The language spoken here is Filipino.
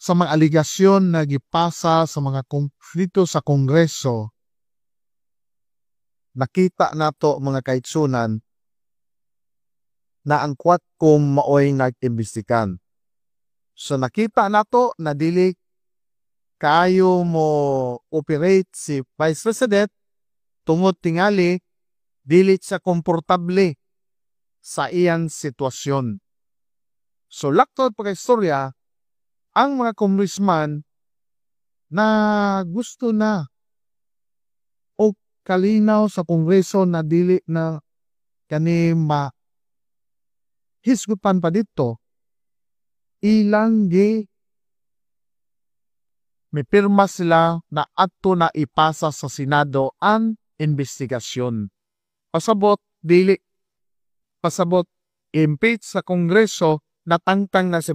sa mga aligasyon na gipasa sa mga dito sa Kongreso, nakita nato mga kaitsunan na ang Quadcom maoy nag-imbestigan. So nakita nato na dili kaayo mo operate si Vice President tungod tingali dili sa komportable sa iyang sitwasyon. So laktod pagka-istorya, ang mga congressman na gusto na o kalinaw sa Kongreso na dili na kani hisgutan pa dito, ilang may pirma sila na adto na ipasa sa Senado ang investigasyon. Pasabot impeach sa Kongreso, natangtang na si